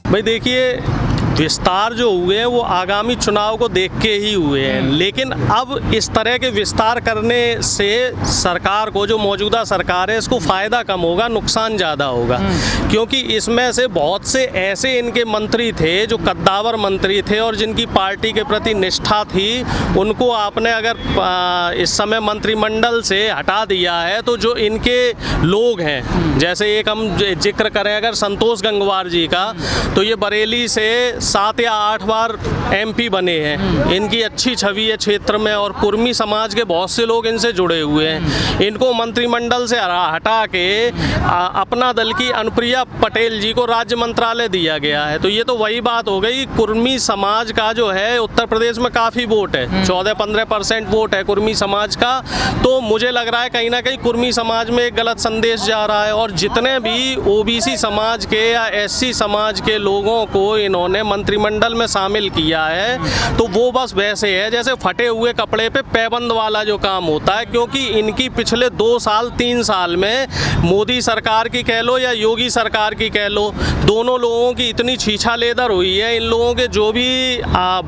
भाई देखिए, विस्तार जो हुए हैं वो आगामी चुनाव को देख के ही हुए हैं, लेकिन अब इस तरह के विस्तार करने से सरकार को, जो मौजूदा सरकार है, इसको फ़ायदा कम होगा, नुकसान ज़्यादा होगा। क्योंकि इसमें से बहुत से ऐसे इनके मंत्री थे जो कद्दावर मंत्री थे और जिनकी पार्टी के प्रति निष्ठा थी, उनको आपने अगर इस समय मंत्रिमंडल से हटा दिया है तो जो इनके लोग हैं, जैसे एक हम जिक्र करें अगर संतोष गंगवार जी का, तो ये बरेली से 7 या 8 बार MP बने हैं। इनकी अच्छी छवि है क्षेत्र में और कुर्मी समाज के बहुत से लोग इनसे जुड़े हुए हैं। इनको मंत्रिमंडल से हटा के अपना दल की अनुप्रिया पटेल जी को राज्य मंत्रालय दिया गया है। तो ये तो वही बात हो गई, कुर्मी समाज का जो है उत्तर प्रदेश में काफ़ी वोट है, 14-15% वोट है कुर्मी समाज का। तो मुझे लग रहा है कहीं ना कहीं कुर्मी समाज में एक गलत संदेश जा रहा है और जितने भी OBC समाज के या SC समाज के लोगों को इन्होंने मंत्रिमंडल में शामिल किया है, तो वो बस वैसे है जैसे फटे हुए कपड़े पे पैबंद वाला जो काम होता है। क्योंकि इनकी पिछले 2 साल 3 साल में मोदी सरकार की कह लो या योगी सरकार की कह लो, दोनों लोगों की इतनी छीछा लेदर हुई है। इन लोगों के जो भी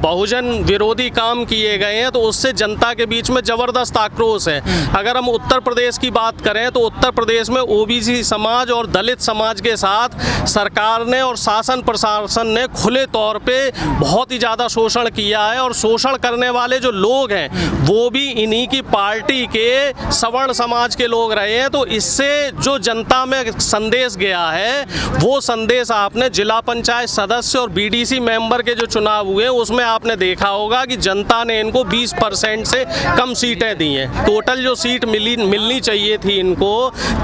बहुजन विरोधी काम किए गए हैं तो उससे जनता के बीच में ज़बरदस्त आक्रोश है। अगर हम उत्तर प्रदेश की बात करें तो उत्तर प्रदेश में OBC समाज और दलित समाज के साथ सरकार ने और शासन प्रशासन ने खुले तौर पे बहुत ही ज़्यादा शोषण किया है और शोषण करने वाले जो लोग हैं वो भी इन्हीं की पार्टी के सवर्ण समाज के लोग रहे हैं। तो इससे जो जनता में संदेश गया है वो संदेश आपने जिला पंचायत सदस्य और BDC मेंबर के जो चुनाव हुए उसमें आपने देखा होगा कि जनता ने इनको 20% से कम सीटें दी हैं। टोटल जो सीट मिलनी चाहिए थी इनको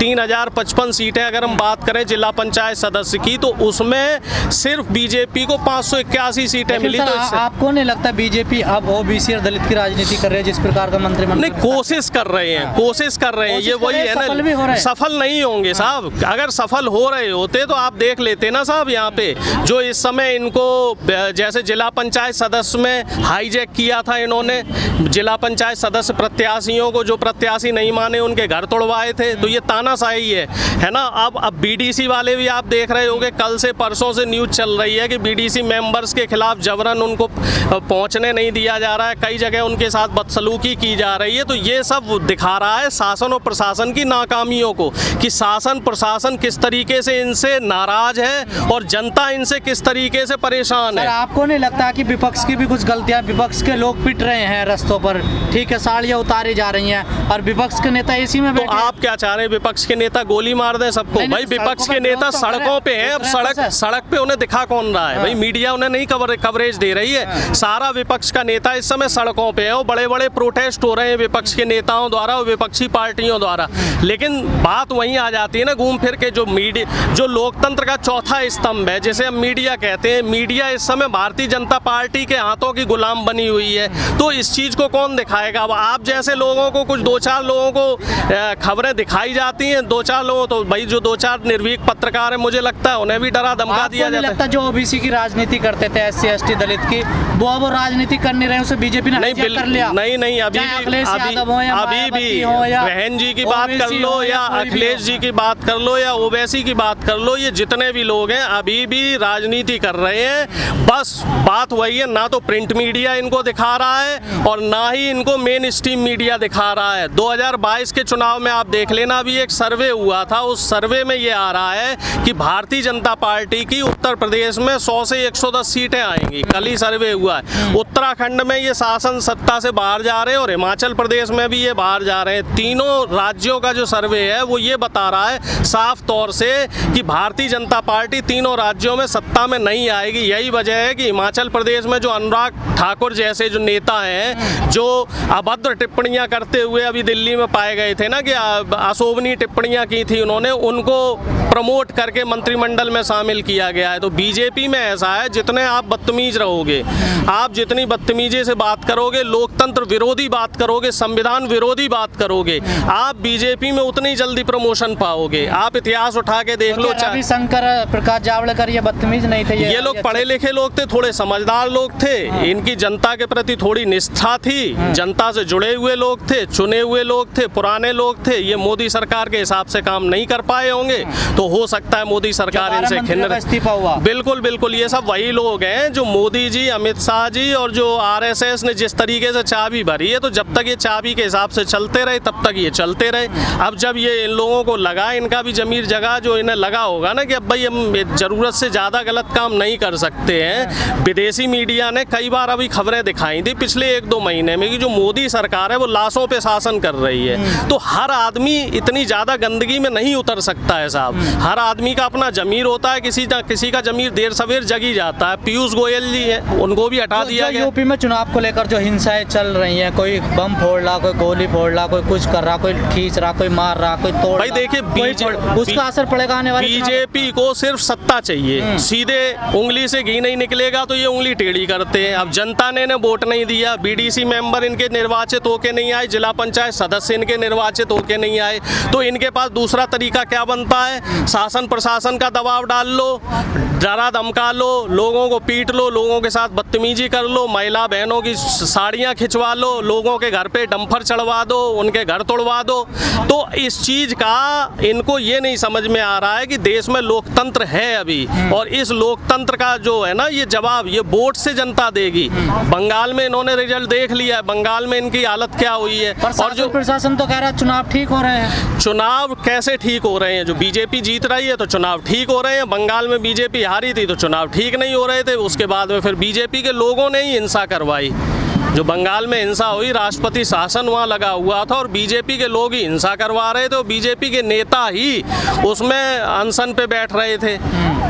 3055 सीटें अगर हम बात करें जिला पंचायत सदस्य की, तो उसमें सिर्फ बीजेपी को 581 सीटें मिली। तो आपको नहीं लगता बीजेपी अब OBC और दलित की राजनीति कर रही है जिस प्रकार का मंत्रिमंडल? नहीं, कोशिश कर रहे हैं, ये वही है ना, सफल नहीं होंगे साहब। अगर सफल हो रहे होते तो आप देख लेते ना साहब, यहाँ पे जो इस समय इनको जैसे जिला पंचायत सदस्य में हाईजैक किया था इन्होंने, जिला पंचायत सदस्य प्रत्याशियों को, जो प्रत्याशी नहीं माने उनके घर तोड़वाए थे, तो ये तानाशाही है ना। अब BDC वाले भी आप देख रहे होंगे, कल से परसों से न्यूज चल रही है कि BDC मेंबर्स के खिलाफ जबरन उनको पहुंचने नहीं दिया जा रहा है, कई जगह उनके साथ बदसलूकी की जा रही है। तो ये सब दिखा रहा है शासन और प्रशासन की नाकामियों को, कि शासन प्रशासन किस तरीके से इनसे नाराज है और जनता इनसे किस तरीके से परेशान है। आपको नहीं लगता कि विपक्ष की भी कुछ गलतियां, विपक्ष के लोग पिट रहे हैं रस्तों पर, ठीक है, साड़ियां उतारी जा रही हैं और विपक्ष के नेता इसी में बैठे? तो आप क्या चाह रहे हैं, विपक्ष के नेता गोली मार दें सबको? भाई विपक्ष के नेता सड़कों पे हैं, अब सड़क पे उन्हें दिखा कौन रहा है? भाई मीडिया उन्हें नहीं कवरेज दे रही है। सारा विपक्ष का नेता इस समय सड़कों पे है और बड़े बड़े प्रोटेस्ट हो रहे हैं विपक्ष के नेताओं द्वारा और विपक्षी पार्टियों द्वारा। लेकिन बात वहीं आ जाती है ना घूम फिर के, जो लोकतंत्र का चौथा स्तंभ है जिसे हम मीडिया कहते हैं, मीडिया इस समय भारतीय जनता पार्टी के हाथों की गुलाम बनी हुई है। तो इस चीज को कौन दिखाएगा? अब आप जैसे लोगों को, कुछ 2-4 लोगों को खबरें दिखाई जाती हैं, 2-4 लोगों, तो भाई जो 2-4 निर्भीक पत्रकार है, मुझे लगता है उन्हें भी डरा धमका दिया जाता है। जो OBC की राजनीति करते थे, SC ST दलित की, वो अब राजनीति कर नहीं रहे, उसे बीजेपी ने हाईजैक कर लिया। नहीं, अभी भी बहन जी की बात कर लो या अखिलेश जी की बात कर लो या ओवैसी की बात कर लो, ये जितने भी लोग हैं अभी भी राजनीति कर रहे हैं। बस बात वही है, ना तो प्रिंट मीडिया इनको दिखा रहा है और ना ही इनको मेन स्ट्रीम मीडिया दिखा रहा है। 2022 के चुनाव में आप देख लेना, अभी एक सर्वे हुआ था, उस सर्वे में ये आ रहा है कि भारतीय जनता पार्टी की उत्तर प्रदेश में 100 से 110 सीटें आएंगी। कल ही सर्वे हुआ है। उत्तराखंड में ये शासन सत्ता से बाहर जा रहे हैं और हिमाचल प्रदेश में भी ये बाहर जा रहे हैं। तीनों राज्यों का जो सर्वे है वो ये बता रहा है साफ तौर से कि भारतीय जनता पार्टी तीनों राज्यों में सत्ता में नहीं आएगी। यही वजह है कि हिमाचल प्रदेश में जो अनुराग ठाकुर जैसे जो नेता हैं, जो अभद्र टिप्पणियां करते हुए अभी दिल्ली में पाए गए थे ना, कि अशोभनीय टिप्पणियां की थी उन्होंने, उनको प्रमोट करके मंत्रिमंडल में शामिल किया गया है। तो बीजेपी में ऐसा है है, जितने आप बदतमीज रहोगे, आप जितनी बदतमीजी से बात करोगे, लोकतंत्र विरोधी बात करोगे, संविधान विरोधी बात करोगे, आप बीजेपी में उतनी जल्दी प्रमोशन पाओगे। आप इतिहास उठा के देख लो। रविशंकर, प्रकाश जावड़ेकर ये बदतमीज नहीं थे, ये लोग पढ़े लिखे लोग थे, थोड़े समझदार लोग थे, इनकी जनता के प्रति थोड़ी निष्ठा थी, जनता से जुड़े हुए लोग थे, चुने हुए लोग थे, पुराने लोग थे। ये मोदी सरकार के हिसाब से काम नहीं कर पाए होंगे, तो हो सकता है मोदी सरकार इनसे खिन्न। इस्तीफा हुआ। बिल्कुल बिल्कुल, ये सब वही लोग हैं जो मोदी जी, अमित शाह जी और जो आरएसएस ने जिस तरीके से चाबी भरी है, तो जब तक ये चाबी के हिसाब से चलते रहे तब तक ये चलते रहे। अब जब ये इन लोगों को लगा, इनका भी जमीर जगह, जो इन्हें लगा होगा ना कि अब भाई हम जरूरत से ज़्यादा गलत काम नहीं कर सकते हैं। विदेशी मीडिया ने कई बार अभी खबरें दिखाई थी पिछले 1-2 महीने में कि जो मोदी सरकार है वो लाशों पे शासन कर रही है। तो हर आदमी इतनी ज़्यादा गंदगी में नहीं उतर सकता है साहब। हर आदमी का अपना जमीर होता है, किसी का जमीर देर सवेर जगी जाता है। पीयूष गोयल जी है, उनको भी हटा दिया गया। यूपी में चुनाव को लेकर जो हिंसाएं चल रही हैं, कोई बम फोड़ रहा, कोई गोली फोड़ रहा, कोई कुछ कर रहा, कोई खींच रहा, कोई मार रहा, कोई तोड़ भाई देखिए, उसका असर पड़ेगा आने वाले बीजेपी को सिर्फ सत्ता चाहिए। सीधे उंगली से घी नहीं निकलेगा तो ये उंगली टेढ़ी करते हैं। अब जनता ने वोट नहीं दिया, बीडीसी मेंबर इनके निर्वाचित होके नहीं आए, जिला पंचायत सदस्य इनके निर्वाचित होके नहीं आए, तो इनके पास दूसरा तरीका क्या बनता है? शासन प्रशासन का दबाव डाल लो, डरा धमका लो, लोगों को पीट लो, लोगों के साथ बदतमीजी कर लो, महिला बहनों की साड़ियाँ खिंचवा लो, लोगों के घर पे डंपर चढ़वा दो, उनके घर तोड़वा दो। तो इस चीज़ का इनको ये नहीं समझ में आ रहा है कि देश में लोकतंत्र है अभी, और इस लोकतंत्र का जो है ना, ये जवाब ये वोट से जनता देगी। बंगाल में इन्होंने रिजल्ट देख लिया है, बंगाल में इनकी हालत क्या हुई है। और जो प्रशासन तो कह रहा है चुनाव ठीक हो रहे हैं। चुनाव कैसे ठीक हो रहे हैं? जो बीजेपी जीत रही है तो चुनाव ठीक हो रहे हैं। बंगाल में बीजेपी हारी थी तो चुनाव ठीक नहीं हो रहे थे। उसके बाद में फिर बीजेपी के लोगों ने ही हिंसा करवाई। जो बंगाल में हिंसा हुई, राष्ट्रपति शासन वहाँ लगा हुआ था और बीजेपी के लोग ही हिंसा करवा रहे थे, बीजेपी के नेता ही उसमें अनशन पे बैठ रहे थे।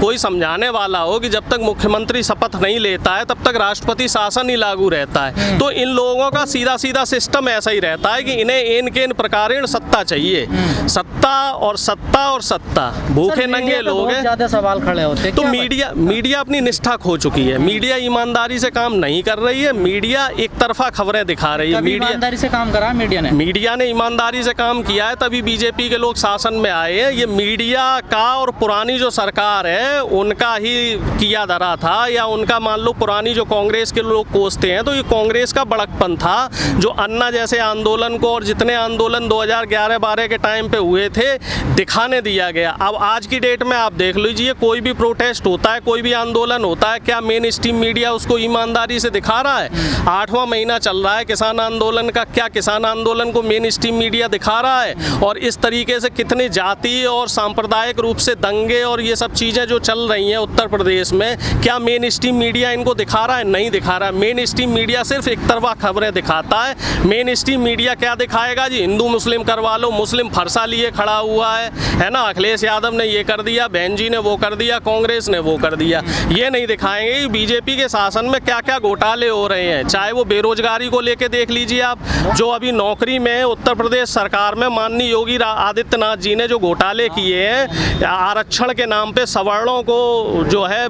कोई समझाने वाला हो कि जब तक मुख्यमंत्री शपथ नहीं लेता है तब तक राष्ट्रपति शासन ही लागू रहता है। तो इन लोगों का सीधा सीधा सिस्टम ऐसा ही रहता है कि इन्हें इन प्रकारेण सत्ता चाहिए, सत्ता और सत्ता और सत्ता। भूखे नंगे लोग हैं। ज्यादा सवाल खड़े होते हैं। तो मीडिया अपनी निष्ठा खो चुकी है। मीडिया ईमानदारी से काम नहीं कर रही है। मीडिया एक तरफा खबरें दिखा रही है। ईमानदारी से काम करा मीडिया ने ईमानदारी से काम किया है, तभी बीजेपी के लोग शासन में आए हैं। ये मीडिया का और पुरानी जो सरकार है उनका ही किया धरा था, या उनका मान लो पुरानी जो कांग्रेस के लोग कोसते हैं, तो ये कांग्रेस का बड़कपन था जो अन्ना जैसे आंदोलन को और जितने आंदोलन 2011-12 के टाइम पे हुए थे दिखाने दिया गया। अब आज की डेट में आप देख लीजिए, कोई भी प्रोटेस्ट होता है, कोई भी आंदोलन होता है, क्या मेन स्ट्रीम मीडिया उसको ईमानदारी से दिखा रहा है? 8वां महीना चल रहा है किसान आंदोलन का, क्या किसान आंदोलन को मेन स्ट्रीम मीडिया दिखा रहा है? और इस तरीके से कितनी जातीय और सांप्रदायिक रूप से दंगे और ये सब चीज़ें जो चल रही हैं उत्तर प्रदेश में, क्या मेन स्ट्रीम मीडिया इनको दिखा रहा है? नहीं दिखा रहा है। मेन स्ट्रीम मीडिया सिर्फ एक तरफा खबरें दिखाता है। मेन स्ट्रीम मीडिया क्या दिखाएगा जी? हिंदू मुस्लिम करवा लो, मुस्लिम फरसा लिए खड़ा हुआ है ना, अखिलेश यादव ने ये कर दिया, बहन जी ने वो कर दिया, कांग्रेस ने वो कर दिया। ये नहीं दिखाएंगे कि बीजेपी के शासन में क्या क्या घोटाले हो रहे हैं। चाहे वो बेरोजगारी को लेके देख लीजिए आप, जो अभी नौकरी में उत्तर प्रदेश सरकार में माननीय योगी आदित्यनाथ जी ने जो घोटाले किए हैं, आरक्षण के नाम पे सवर्णों को जो है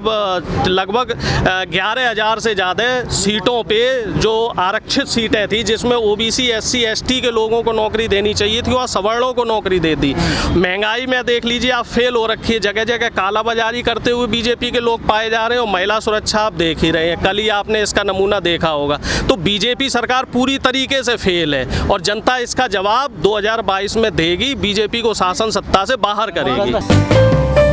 लगभग 11,000 से ज़्यादा सीटों पे जो आरक्षित सीटें थी, जिसमें ओबीसी SC ST के लोगों को नौकरी देनी चाहिए थी, वहाँ सवर्णों को नौकरी दे दी। महंगाई में देख लीजिए आप, फेल हो रखी है। जगह जगह कालाबाजारी करते हुए बीजेपी के लोग पाए जा रहे हैं, और महिला सुरक्षा आप देख ही रहे हैं, कल ही आपने इसका नमूना देखा होगा। तो बीजेपी सरकार पूरी तरीके से फेल है, और जनता इसका जवाब 2022 में देगी, बीजेपी को शासन सत्ता से बाहर करेगी।